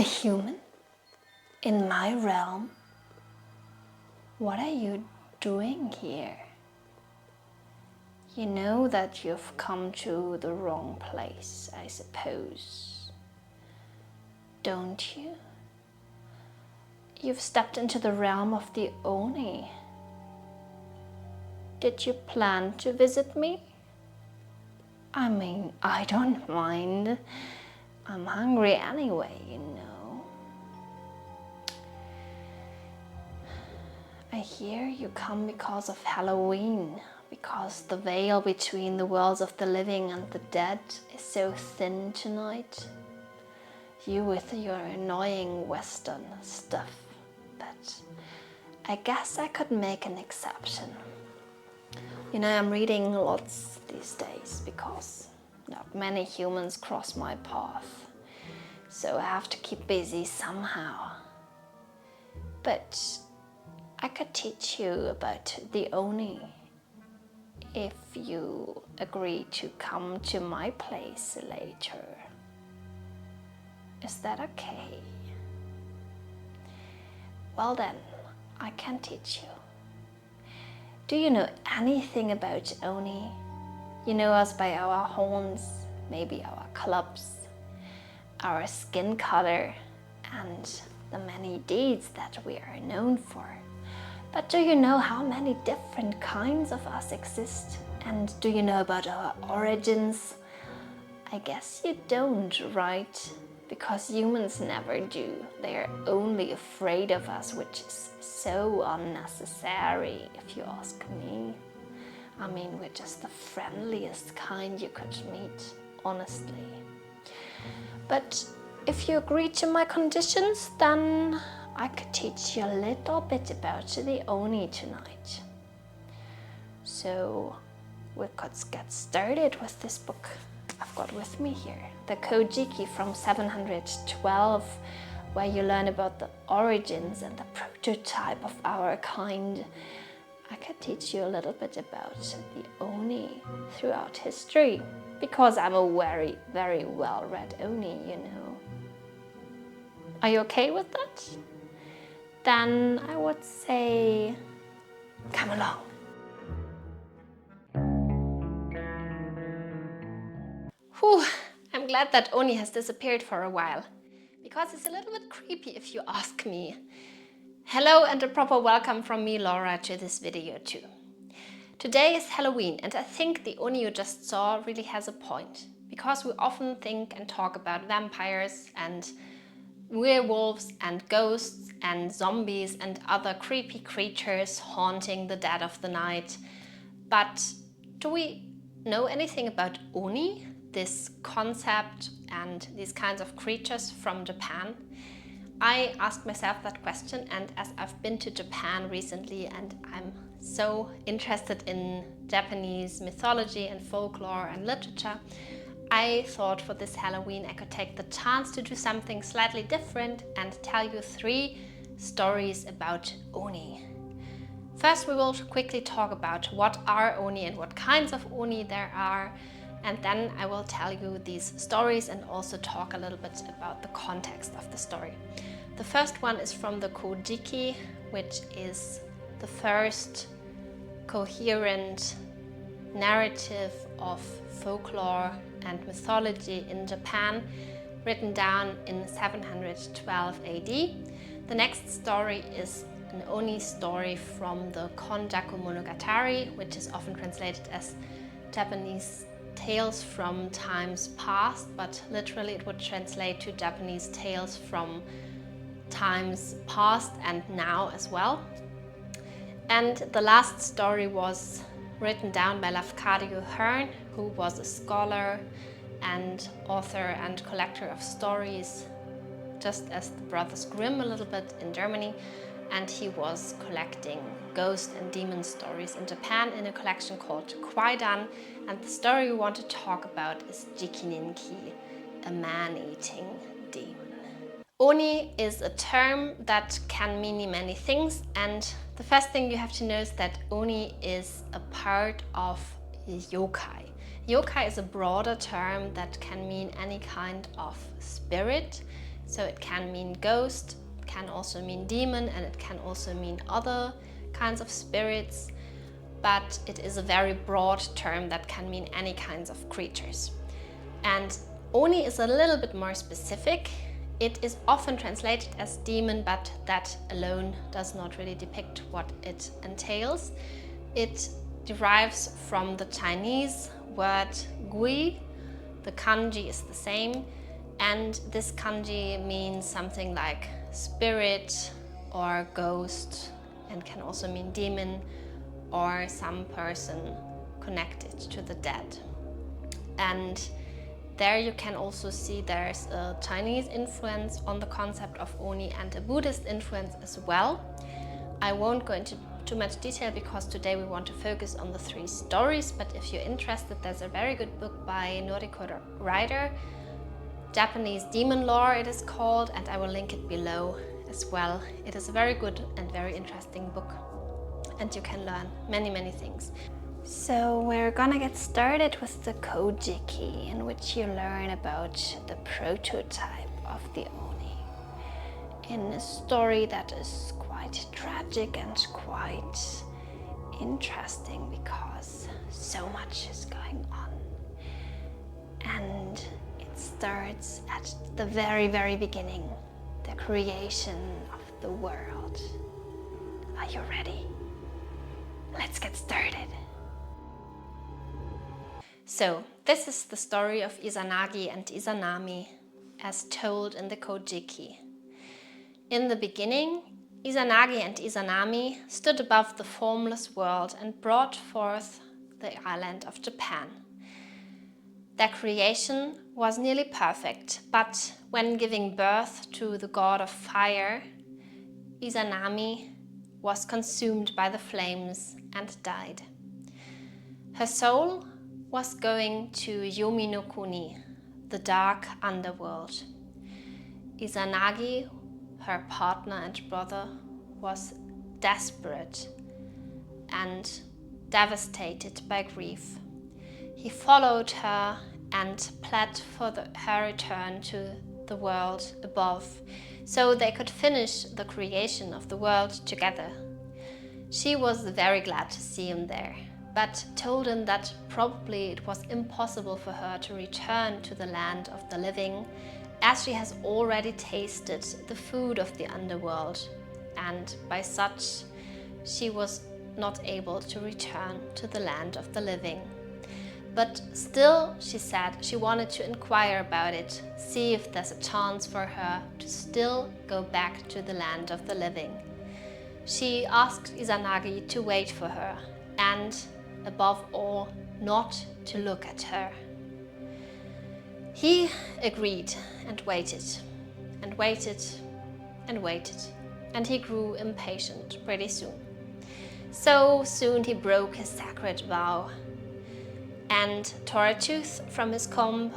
A human? In my realm? What are you doing here? You know that you've come to the wrong place, I suppose. Don't you? You've stepped into the realm of the Oni. Did you plan to visit me? I mean, I don't mind. I'm hungry anyway, you know. I hear you come because of Halloween, because the veil between the worlds of the living and the dead is so thin tonight. You with your annoying Western stuff, but I guess I could make an exception. You know, I'm reading lots these days because not many humans cross my path, so I have to keep busy somehow. But I could teach you about the Oni if you agree to come to my place later. Is that okay? Well then, I can teach you. Do you know anything about Oni? You know us by our horns, maybe our clubs, our skin color, and the many deeds that we are known for. But do you know how many different kinds of us exist? And do you know about our origins? I guess you don't, right? Because humans never do. They are only afraid of us, which is so unnecessary, if you ask me. I mean, we're just the friendliest kind you could meet, honestly. But if you agree to my conditions, then I could teach you a little bit about the Oni tonight. So we could get started with this book I've got with me here, the Kojiki from 712, where you learn about the origins and the prototype of our kind. I could teach you a little bit about the Oni throughout history, because I'm a very, very well-read Oni, you know. Are you okay with that? Then I would say, come along. Whew, I'm glad that Oni has disappeared for a while, because it's a little bit creepy if you ask me. Hello and a proper welcome from me, Laura, to this video too. Today is Halloween, and I think the Oni you just saw really has a point, because we often think and talk about vampires and werewolves and ghosts and zombies and other creepy creatures haunting the dead of the night. But do we know anything about Oni, this concept and these kinds of creatures from Japan? I asked myself that question, and as I've been to Japan recently and I'm so interested in Japanese mythology and folklore and literature, I thought for this Halloween I could take the chance to do something slightly different and tell you 3 stories about Oni. First, we will quickly talk about what are Oni and what kinds of Oni there are, and then I will tell you these stories and also talk a little bit about the context of the story. The first one is from the Kojiki, which is the first coherent narrative of folklore and mythology in Japan, written down in 712 AD. The next story is an Oni story from the Konjaku Monogatari, which is often translated as Japanese tales from times past, but literally it would translate to Japanese tales from times past and now as well. And the last story was written down by Lafcadio Hearn, who was a scholar and author and collector of stories, just as the Brothers Grimm a little bit in Germany, and he was collecting ghost and demon stories in Japan in a collection called Kwaidan, and the story we want to talk about is Jikininki, a man-eating demon. Oni is a term that can mean many things, and the first thing you have to know is that Oni is a part of yokai. Yokai is a broader term that can mean any kind of spirit. So it can mean ghost, can also mean demon, and it can also mean other kinds of spirits, but it is a very broad term that can mean any kinds of creatures. And Oni is a little bit more specific. It is often translated as demon, but that alone does not really depict what it entails. It derives from the Chinese word gui. The kanji is the same, and this kanji means something like spirit or ghost, and can also mean demon or some person connected to the dead. And there you can also see there's a Chinese influence on the concept of Oni and a Buddhist influence as well. I won't go into too much detail because today we want to focus on the 3 stories, but if you're interested, there's a very good book by Noriko writer, Japanese Demon Lore it is called, and I will link it below as well. It is a very good and very interesting book, and you can learn many things. So we're gonna get started with the Kojiki, in which you learn about the prototype of the Oni, in a story that is quite tragic and quite interesting because so much is going on. And it starts at the very beginning, the creation of the world. Are you ready? Let's get started. So, this is the story of Izanagi and Izanami as told in the Kojiki. In the beginning, Izanagi and Izanami stood above the formless world and brought forth the island of Japan. Their creation was nearly perfect, but when giving birth to the god of fire, Izanami was consumed by the flames and died. Her soul was going to Yomi no Kuni, the dark underworld. Izanagi, her partner and brother, was desperate and devastated by grief. He followed her and pled for her return to the world above, so they could finish the creation of the world together. She was very glad to see him there, but told him that probably it was impossible for her to return to the land of the living, as she has already tasted the food of the underworld, and by such she was not able to return to the land of the living. But still, she said, she wanted to inquire about it, see if there's a chance for her to still go back to the land of the living. She asked Izanagi to wait for her and, above all, not to look at her. He agreed and waited and waited and waited, and he grew impatient pretty soon. So soon he broke his sacred vow and tore a tooth from his comb,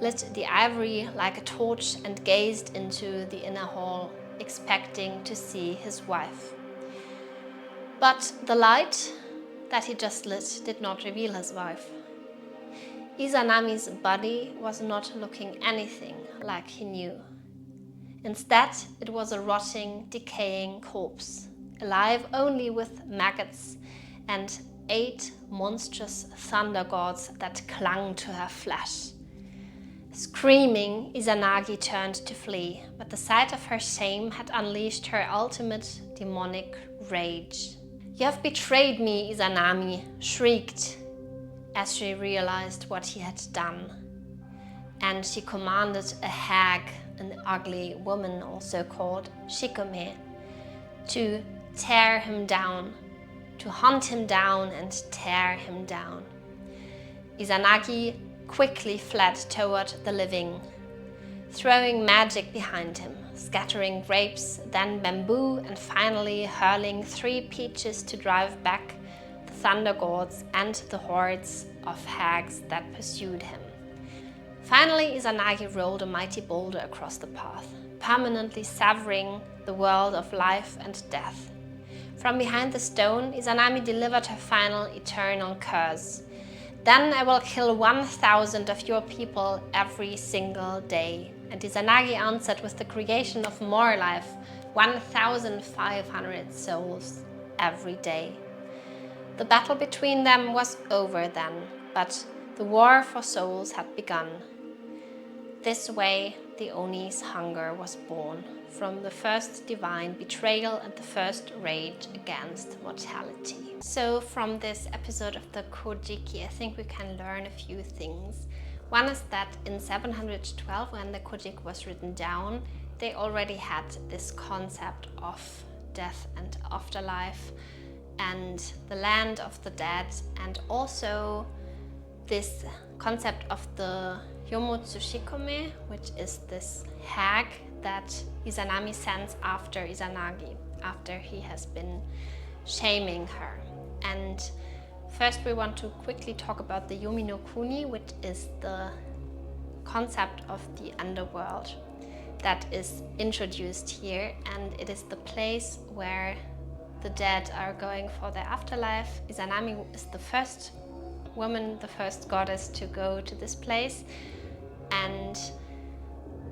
lit the ivory like a torch and gazed into the inner hall, expecting to see his wife. But the light that he just lit did not reveal his wife. Izanami's body was not looking anything like he knew. Instead, it was a rotting, decaying corpse, alive only with maggots and 8 monstrous thunder gods that clung to her flesh. Screaming, Izanagi turned to flee, but the sight of her shame had unleashed her ultimate demonic rage. "You have betrayed me," Izanami shrieked as she realized what he had done. And she commanded a hag, an ugly woman also called Shikome, to tear him down, to hunt him down and tear him down. Izanagi quickly fled toward the living, throwing magic behind him, scattering grapes, then bamboo, and finally hurling 3 peaches to drive back the thunder gods and the hordes of hags that pursued him. Finally, Izanagi rolled a mighty boulder across the path, permanently severing the world of life and death. From behind the stone, Izanami delivered her final eternal curse. "Then I will kill 1,000 of your people every single day. And Izanagi answered with the creation of more life, 1,500 souls every day. The battle between them was over then, but the war for souls had begun. This way, the Oni's hunger was born, from the first divine betrayal and the first rage against mortality. So from this episode of the Kojiki, I think we can learn a few things. One is that in 712, when the Kojiki was written down, they already had this concept of death and afterlife and the land of the dead, and also this concept of the Yomotsushikome, which is this hag that Izanami sends after Izanagi, after he has been shaming her. And first we want to quickly talk about the Yomi no Kuni, which is the concept of the underworld that is introduced here, and it is the place where the dead are going for their afterlife. Izanami is the first woman, the first goddess to go to this place, and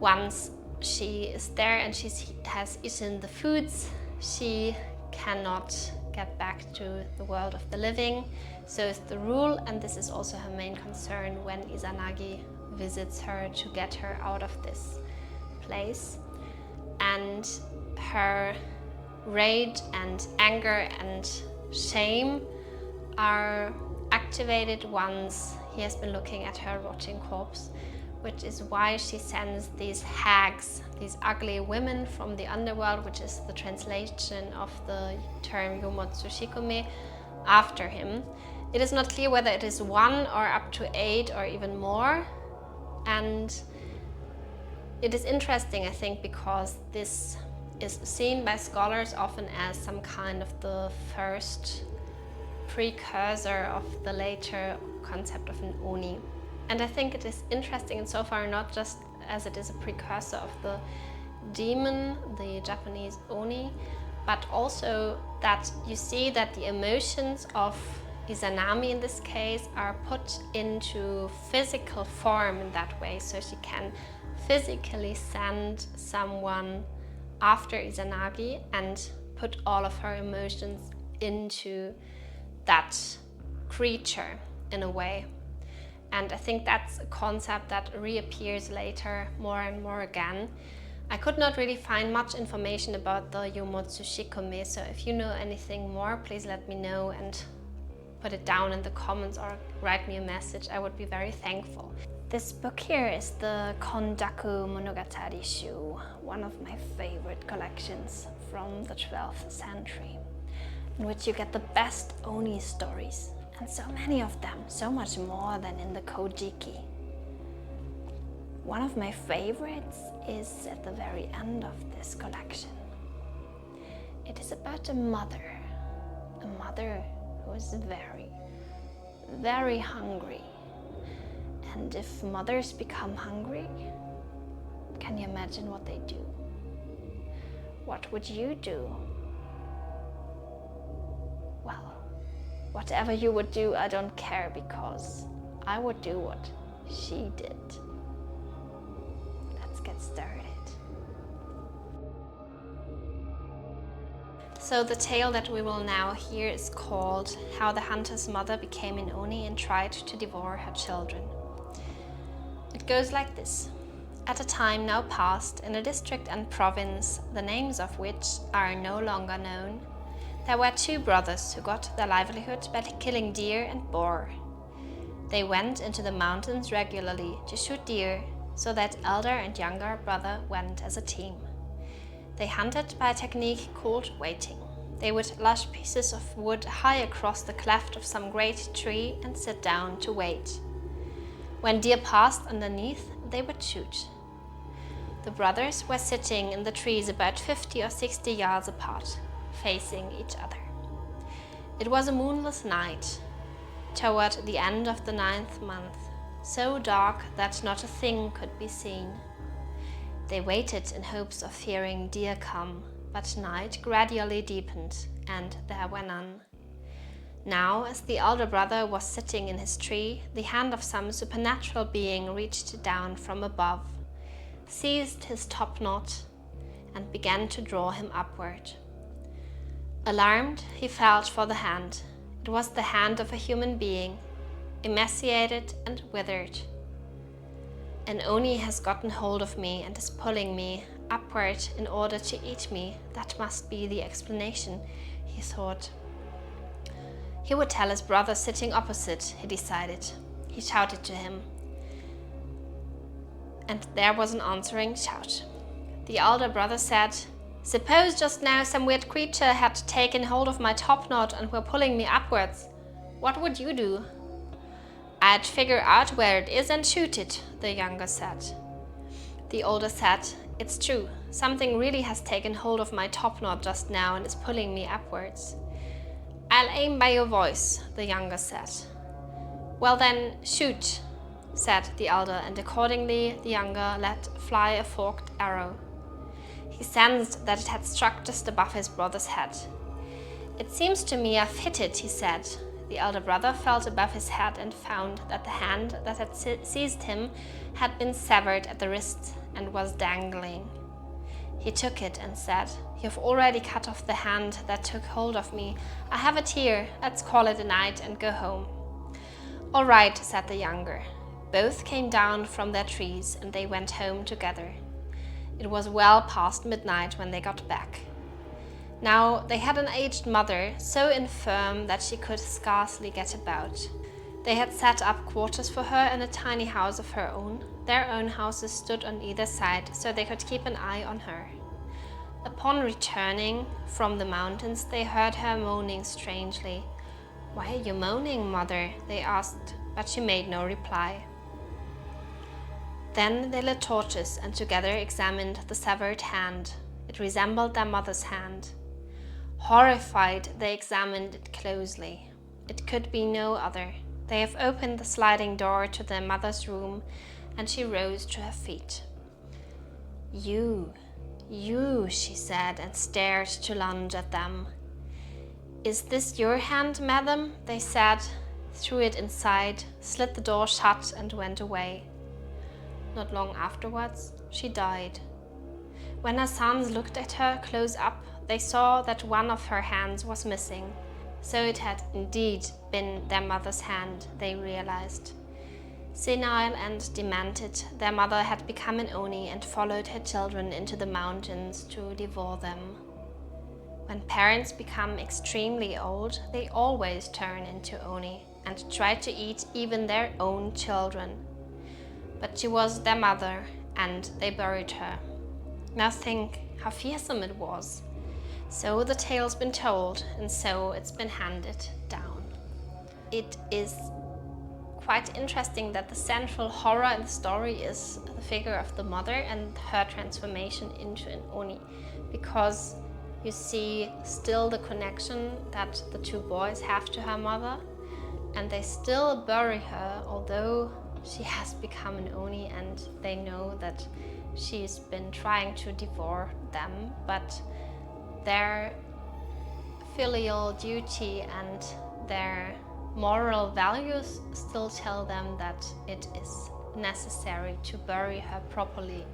once she is there and she has eaten the foods, she cannot get back to the world of the living. So is the rule, and this is also her main concern when Izanagi visits her to get her out of this place. And her rage and anger and shame are activated once he has been looking at her rotting corpse, which is why she sends these hags, these ugly women from the underworld, which is the translation of the term Yomotsushikome, after him. It is not clear whether it is 1 or up to 8 or even more, and it is interesting, I think, because this is seen by scholars often as some kind of the first precursor of the later concept of an Oni. And I think it is interesting insofar not just as it is a precursor of the demon, the Japanese Oni, but also that you see that the emotions of Izanami in this case are put into physical form in that way, so she can physically send someone after Izanagi and put all of her emotions into that creature in a way. And I think that's a concept that reappears later more and more again. I could not really find much information about the Yomotsushikome, so if you know anything more, please let me know and put it down in the comments or write me a message. I would be very thankful. This book here is the Konjaku Monogatari Shu, one of my favorite collections from the 12th century, in which you get the best Oni stories, and so many of them, so much more than in the Kojiki. One of my favorites is at the very end of this collection. It is about a mother who is very, very hungry. And if mothers become hungry, can you imagine what they do? What would you do? Well, whatever you would do, I don't care, because I would do what she did. Let's get started. So the tale that we will now hear is called How the Hunter's Mother Became an Oni and Tried to Devour Her Children. It goes like this. At a time now past, in a district and province, the names of which are no longer known, there were 2 brothers who got their livelihood by killing deer and boar. They went into the mountains regularly to shoot deer, so that elder and younger brother went as a team. They hunted by a technique called waiting. They would lash pieces of wood high across the cleft of some great tree and sit down to wait. When deer passed underneath, they would shoot. The brothers were sitting in the trees about 50 or 60 yards apart, facing each other. It was a moonless night, toward the end of the 9th month, so dark that not a thing could be seen. They waited in hopes of hearing deer come, but night gradually deepened, and there were none. Now, as the elder brother was sitting in his tree, the hand of some supernatural being reached down from above. seized his top knot, and began to draw him upward. Alarmed, he felt for the hand. It was the hand of a human being, emaciated and withered. An Oni has gotten hold of me and is pulling me upward in order to eat me. That must be the explanation, he thought. He would tell his brother sitting opposite, he decided. He shouted to him. And there was an answering shout. The elder brother said, "Suppose just now some weird creature had taken hold of my top knot and were pulling me upwards. What would you do?" "I'd figure out where it is and shoot it," the younger said. The older said, "It's true. Something really has taken hold of my top knot just now and is pulling me upwards." "I'll aim by your voice," the younger said. "Well then, shoot," said the elder, and accordingly the younger let fly a forked arrow. He sensed that it had struck just above his brother's head. "It seems to me I've hit it," he said. The elder brother felt above his head and found that the hand that had seized him had been severed at the wrist and was dangling. He took it and said, "You've already cut off the hand that took hold of me. I have it here. Let's call it a night and go home." "All right," said the younger. Both came down from their trees and they went home together. It was well past midnight when they got back. Now they had an aged mother, so infirm that she could scarcely get about. They had set up quarters for her in a tiny house of her own. Their own houses stood on either side, so they could keep an eye on her. Upon returning from the mountains, they heard her moaning strangely. "Why are you moaning, mother?" they asked, but she made no reply. Then they lit torches and together examined the severed hand. It resembled their mother's hand. Horrified, they examined it closely. It could be no other. They have opened the sliding door to their mother's room, and she rose to her feet. You, she said, and stared to lunge at them. "Is this your hand, madam?" they said, threw it inside, slid the door shut, and went away. Not long afterwards, she died. When her sons looked at her close up, they saw that one of her hands was missing. So it had indeed been their mother's hand, they realized. Senile and demented, their mother had become an Oni and followed her children into the mountains to devour them. When parents become extremely old, they always turn into Oni and try to eat even their own children. But she was their mother, and they buried her. Now think how fearsome it was. So the tale's been told, and so it's been handed down. It is quite interesting that the central horror in the story is the figure of the mother and her transformation into an Oni, because you see still the connection that the two boys have to her mother, and they still bury her, although she has become an Oni and they know that she's been trying to devour them, but their filial duty and their moral values still tell them that it is necessary to bury her properly,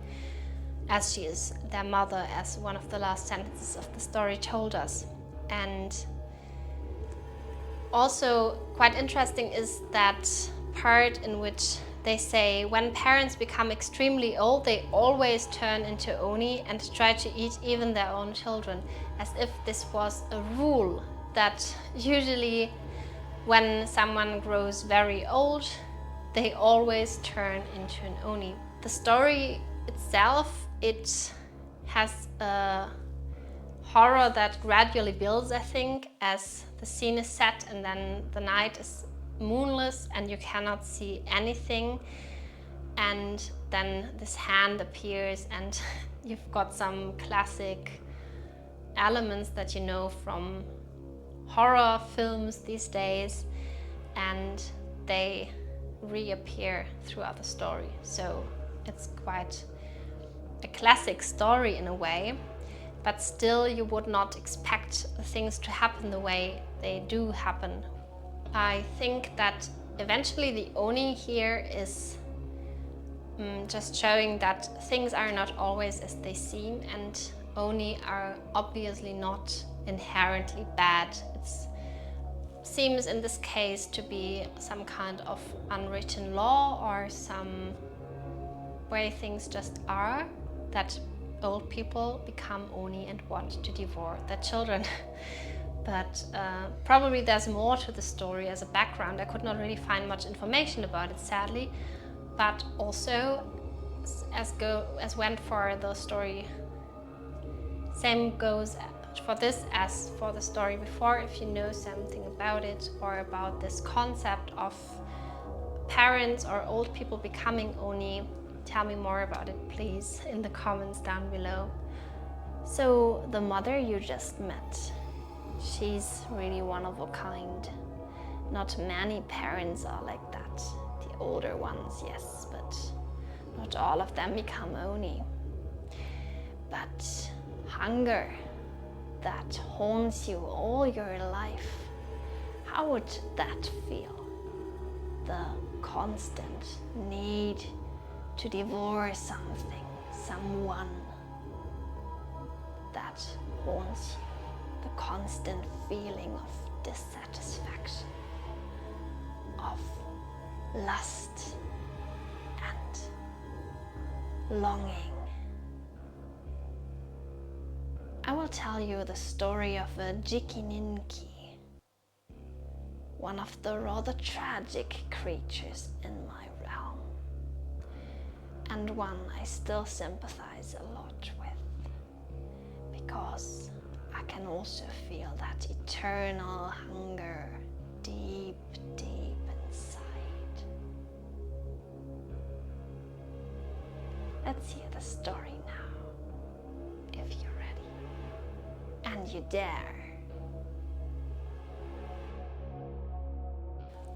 as she is their mother, as one of the last sentences of the story told us. And also quite interesting is that part in which they say when parents become extremely old, they always turn into Oni and try to eat even their own children, as if this was a rule that usually when someone grows very old, they always turn into an Oni. The story itself, it has a horror that gradually builds, I think, as the scene is set and then the night is moonless and you cannot see anything, and then this hand appears and you've got some classic elements that you know from horror films these days, and they reappear throughout the story. So it's quite a classic story in a way, but still you would not expect things to happen the way they do happen. I think that eventually the Oni here is just showing that things are not always as they seem, and Oni are obviously not inherently bad. It seems in this case to be some kind of unwritten law or some way things just are, that old people become Oni and want to devour their children. But probably there's more to the story as a background. I could not really find much information about it, sadly. But also, as went for the story, same goes for this as for the story before. If you know something about it or about this concept of parents or old people becoming Oni, tell me more about it, please, in the comments down below. So the mother you just met, she's really one of a kind. Not many parents are like that. The older ones, yes, but not all of them become Oni. But hunger that haunts you all your life, how would that feel? The constant need to devour something, someone that haunts you. The constant feeling of dissatisfaction, of lust and longing. I will tell you the story of a Jikininki, one of the rather tragic creatures in my realm, and one I still sympathize a lot with, because I can also feel that eternal hunger deep, deep inside. Let's hear the story now, if you're ready, and you dare.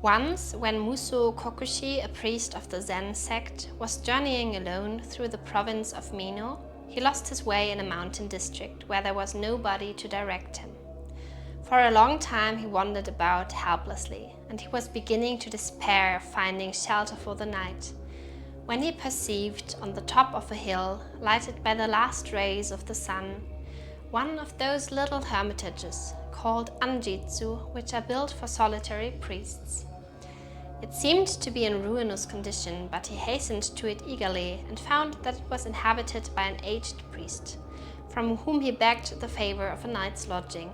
Once, when Muso Kokushi, a priest of the Zen sect, was journeying alone through the province of Mino, he lost his way in a mountain district where there was nobody to direct him. For a long time he wandered about helplessly, and he was beginning to despair of finding shelter for the night, when he perceived on the top of a hill, lighted by the last rays of the sun, one of those little hermitages called anjitsu, which are built for solitary priests. It seemed to be in ruinous condition, but he hastened to it eagerly and found that it was inhabited by an aged priest, from whom he begged the favor of a night's lodging.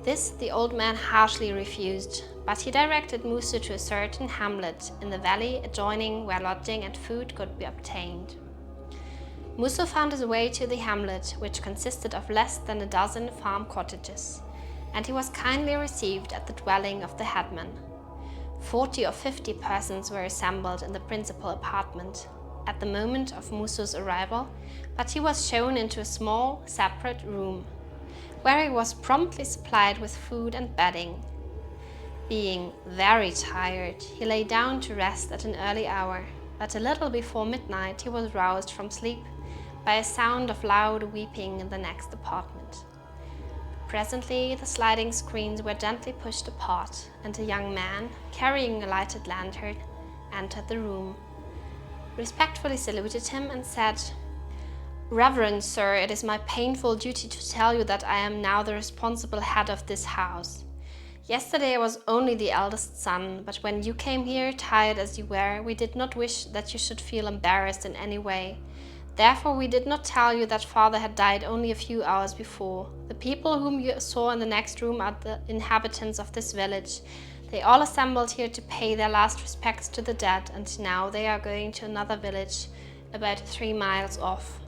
This the old man harshly refused, but he directed Muso to a certain hamlet in the valley adjoining where lodging and food could be obtained. Muso found his way to the hamlet, which consisted of less than a dozen farm cottages, and he was kindly received at the dwelling of the headman. 40 or 50 persons were assembled in the principal apartment at the moment of Muso's arrival, but he was shown into a small, separate room, where he was promptly supplied with food and bedding. Being very tired, he lay down to rest at an early hour, but a little before midnight he was roused from sleep by a sound of loud weeping in the next apartment. Presently, the sliding screens were gently pushed apart, and a young man, carrying a lighted lantern, entered the room, respectfully saluted him and said, "Reverend sir, it is my painful duty to tell you that I am now the responsible head of this house. Yesterday I was only the eldest son, but when you came here, tired as you were, we did not wish that you should feel embarrassed in any way. Therefore we did not tell you that father had died only a few hours before. The people whom you saw in the next room are the inhabitants of this village. They all assembled here to pay their last respects to the dead, and now they are going to another village about 3 miles off.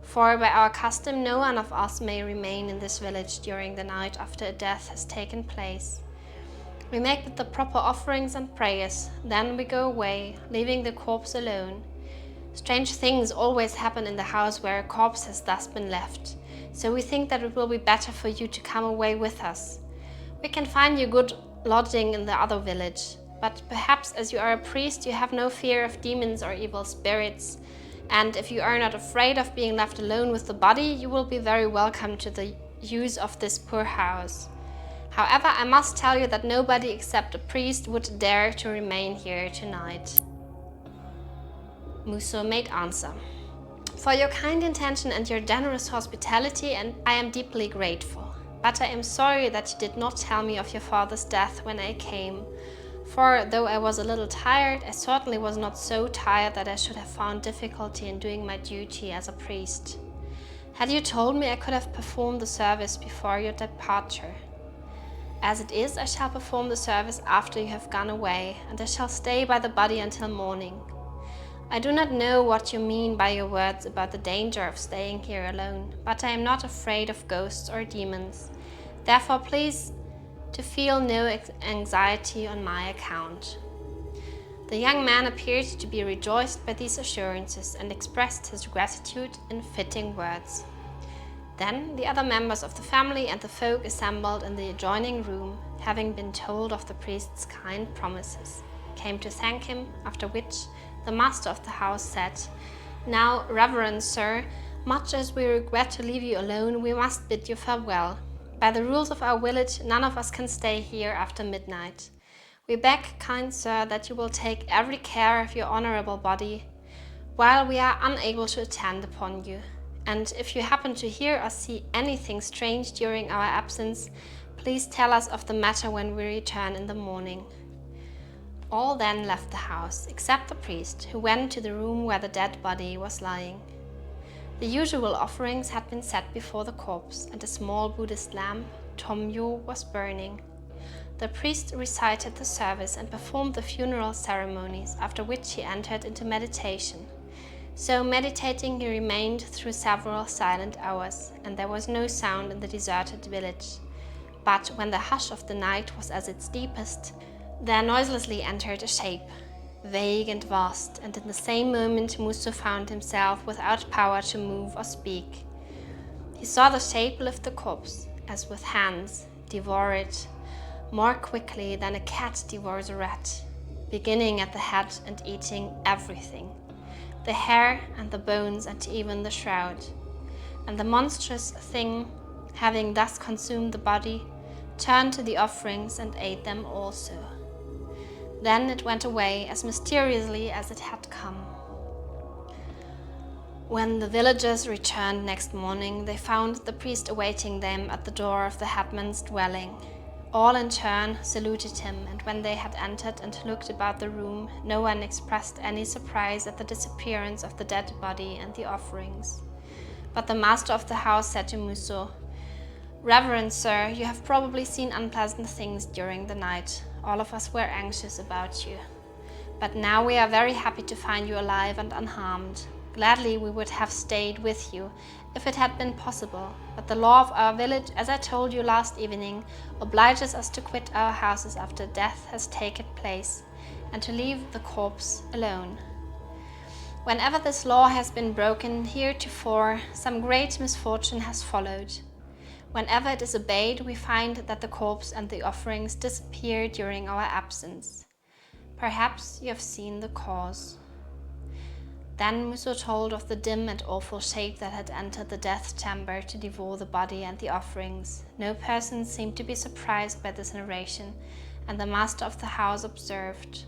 For by our custom no one of us may remain in this village during the night after a death has taken place. We make the proper offerings and prayers, then we go away, leaving the corpse alone. Strange things always happen in the house where a corpse has thus been left, so we think that it will be better for you to come away with us. We can find you good lodging in the other village, but perhaps as you are a priest you have no fear of demons or evil spirits, and if you are not afraid of being left alone with the body, you will be very welcome to the use of this poor house. However, I must tell you that nobody except a priest would dare to remain here tonight." Muso made answer. For your kind intention and your generous hospitality, and I am deeply grateful. But I am sorry that you did not tell me of your father's death when I came. For though I was a little tired, I certainly was not so tired that I should have found difficulty in doing my duty as a priest. Had you told me, I could have performed the service before your departure. As it is, I shall perform the service after you have gone away, and I shall stay by the body until morning. I do not know what you mean by your words about the danger of staying here alone, but I am not afraid of ghosts or demons. Therefore, please to feel no anxiety on my account. The young man appeared to be rejoiced by these assurances and expressed his gratitude in fitting words. Then the other members of the family and the folk assembled in the adjoining room, having been told of the priest's kind promises, came to thank him, after which the master of the house said, "Now, reverend sir, much as we regret to leave you alone, we must bid you farewell. By the rules of our village, none of us can stay here after midnight. We beg, kind sir, that you will take every care of your honorable body, while we are unable to attend upon you. And if you happen to hear or see anything strange during our absence, please tell us of the matter when we return in the morning." All then left the house, except the priest, who went to the room where the dead body was lying. The usual offerings had been set before the corpse, and a small Buddhist lamp, Tomyo, was burning. The priest recited the service and performed the funeral ceremonies, after which he entered into meditation. So meditating he remained through several silent hours, and there was no sound in the deserted village. But when the hush of the night was at its deepest, there noiselessly entered a shape, vague and vast, and in the same moment Muso found himself without power to move or speak. He saw the shape lift the corpse, as with hands, devour it, more quickly than a cat devours a rat, beginning at the head and eating everything, the hair and the bones and even the shroud. And the monstrous thing, having thus consumed the body, turned to the offerings and ate them also. Then it went away as mysteriously as it had come. When the villagers returned next morning, they found the priest awaiting them at the door of the headman's dwelling. All in turn saluted him, and when they had entered and looked about the room, no one expressed any surprise at the disappearance of the dead body and the offerings. But the master of the house said to Muso, "Reverend sir, you have probably seen unpleasant things during the night. All of us were anxious about you. But now we are very happy to find you alive and unharmed. Gladly we would have stayed with you, if it had been possible, but the law of our village, as I told you last evening, obliges us to quit our houses after death has taken place, and to leave the corpse alone. Whenever this law has been broken heretofore, some great misfortune has followed. Whenever it is obeyed, we find that the corpse and the offerings disappear during our absence. Perhaps you have seen the cause." Then Muso told of the dim and awful shape that had entered the death chamber to devour the body and the offerings. No person seemed to be surprised by this narration, and the master of the house observed,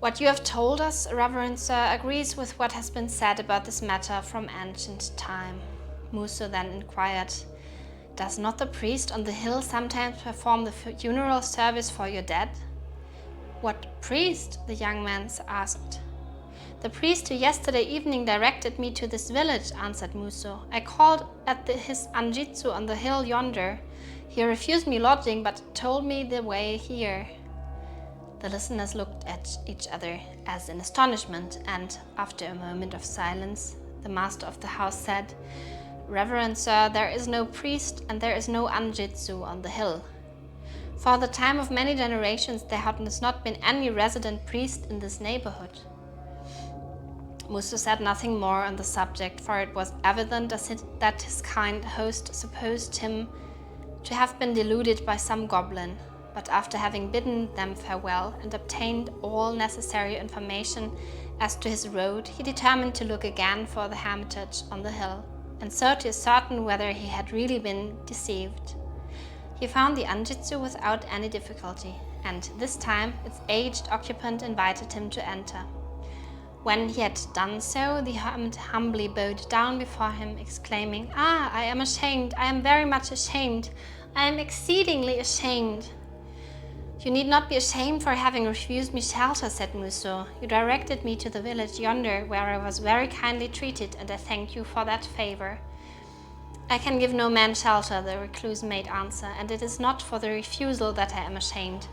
"What you have told us, reverend sir, agrees with what has been said about this matter from ancient time." Muso then inquired, "Does not the priest on the hill sometimes perform the funeral service for your dead?" "What priest?" the young man asked. "The priest who yesterday evening directed me to this village," answered Muso. "I called at his anjitsu on the hill yonder. He refused me lodging, but told me the way here." The listeners looked at each other as in astonishment, and after a moment of silence, the master of the house said, "Reverend sir, there is no priest and there is no anjitsu on the hill. For the time of many generations there has not been any resident priest in this neighborhood." Muso said nothing more on the subject, for it was evident that his kind host supposed him to have been deluded by some goblin. But after having bidden them farewell and obtained all necessary information as to his road, he determined to look again for the hermitage on the hill, and so to ascertain whether he had really been deceived. He found the anjitsu without any difficulty, and this time its aged occupant invited him to enter. When he had done so, the hermit humbly bowed down before him, exclaiming, "Ah, I am ashamed, I am very much ashamed, I am exceedingly ashamed." "You need not be ashamed for having refused me shelter," said Muso. "You directed me to the village yonder, where I was very kindly treated, and I thank you for that favor." "I can give no man shelter," the recluse made answer, "and it is not for the refusal that I am ashamed.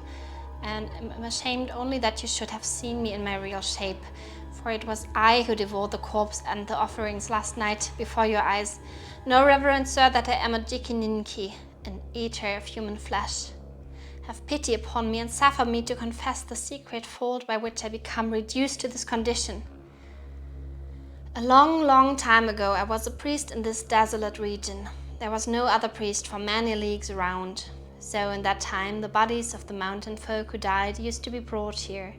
And I'm ashamed only that you should have seen me in my real shape, for it was I who devoured the corpse and the offerings last night before your eyes. Know, reverend sir, that I am a Jikininki, an eater of human flesh. Have pity upon me and suffer me to confess the secret fault by which I become reduced to this condition. A long, long time ago I was a priest in this desolate region. There was no other priest for many leagues around. So in that time the bodies of the mountain folk who died used to be brought here,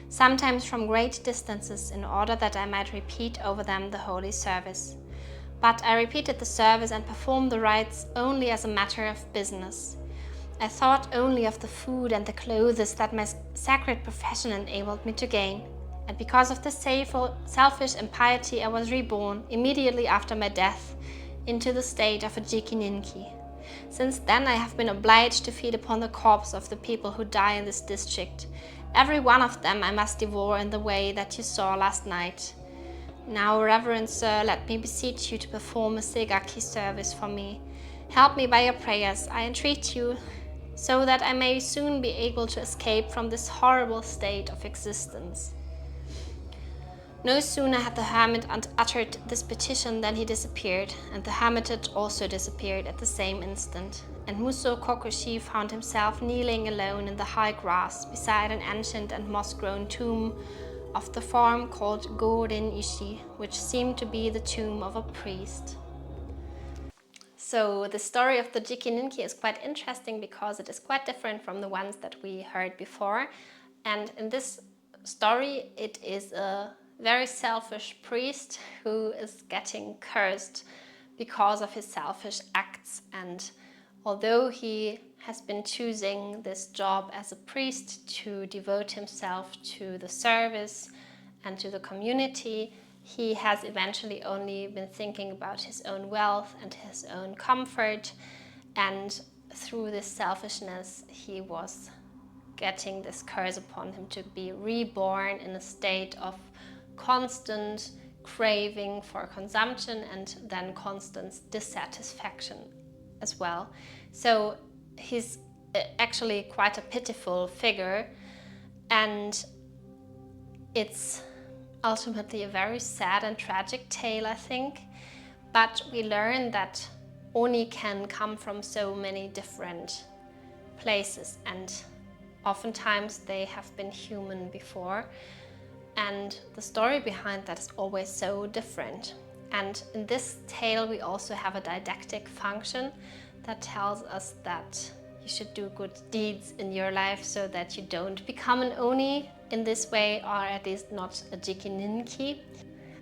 sometimes from great distances, in order that I might repeat over them the holy service. But I repeated the service and performed the rites only as a matter of business. I thought only of the food and the clothes that my sacred profession enabled me to gain. And because of this selfish impiety, I was reborn, immediately after my death, into the state of a Jikininki. Since then I have been obliged to feed upon the corpse of the people who die in this district. Every one of them I must devour in the way that you saw last night. Now, reverend sir, let me beseech you to perform a Segaki service for me. Help me by your prayers, I entreat you, so that I may soon be able to escape from this horrible state of existence." No sooner had the hermit uttered this petition than he disappeared, and the hermitage also disappeared at the same instant, and Muso Kokoshi found himself kneeling alone in the high grass beside an ancient and moss-grown tomb of the form called Gorin Ishi, which seemed to be the tomb of a priest. So the story of the Jikininki is quite interesting because it is quite different from the ones that we heard before. And in this story, it is a very selfish priest who is getting cursed because of his selfish acts. And although he has been choosing this job as a priest to devote himself to the service and to the community, he has eventually only been thinking about his own wealth and his own comfort, and through this selfishness he was getting this curse upon him to be reborn in a state of constant craving for consumption and then constant dissatisfaction as well. So he's actually quite a pitiful figure, and it's ultimately a very sad and tragic tale, I think. But we learn that Oni can come from so many different places, and oftentimes they have been human before. And the story behind that is always so different. And in this tale we also have a didactic function that tells us that you should do good deeds in your life so that you don't become an Oni in this way, or at least not a Jikininki.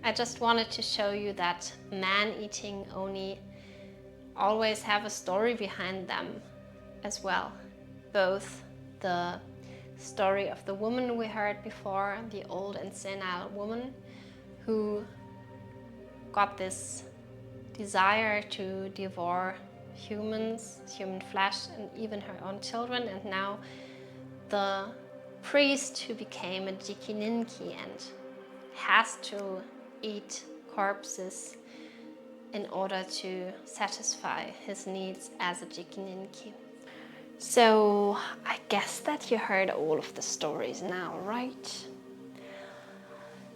I just wanted to show you that man-eating Oni always have a story behind them as well. Both the story of the woman we heard before, the old and senile woman who got this desire to devour humans, human flesh, and even her own children, and now the priest who became a Jikininki and has to eat corpses in order to satisfy his needs as a Jikininki. So I guess that you heard all of the stories now, right?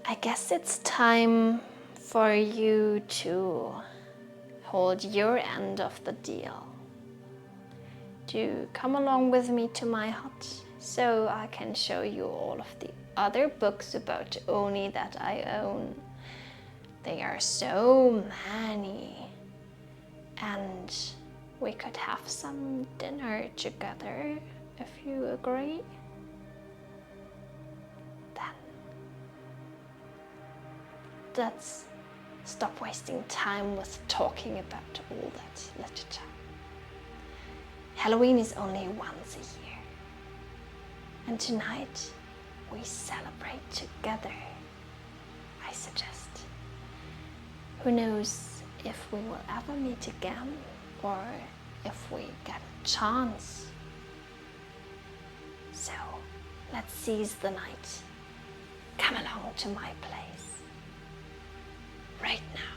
I guess it's time for you to hold your end of the deal. To come along with me to my hut so I can show you all of the other books about Oni that I own. They are so many, and we could have some dinner together if you agree. Then let's stop wasting time with talking about all that literature. Halloween is only once a year, and tonight we celebrate together I suggest. Who knows if we will ever meet again, or if we get a chance. So let's seize the night. Come along to my place right now.